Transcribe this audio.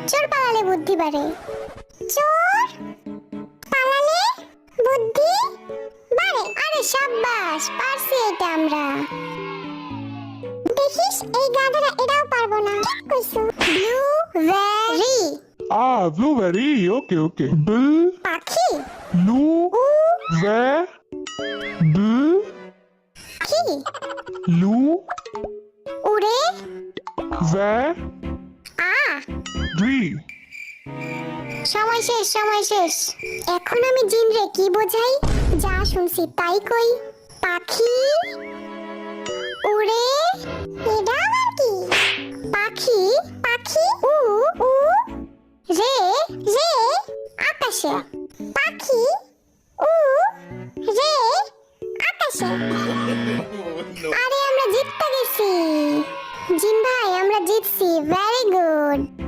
চোর পালালে বুদ্ধি বাড়ে। চোর পালালে বুদ্ধি বাড়ে। আরে সাব্বাস, পারছি এটা আমরা। দেখিস এই গাধারা এটাও পারবো না। ঠিক কইছো। ব্লুবেরি। Blueberry. Okay. পাখি। Blueberry. কি উড়ে। আ সময় শেষ। এখন আমি জিনরে কি বোঝাই? যা শুনছি তাই কই। পাখি উড়ে, এটা আবার কি? পাখি উ রে আকাশে।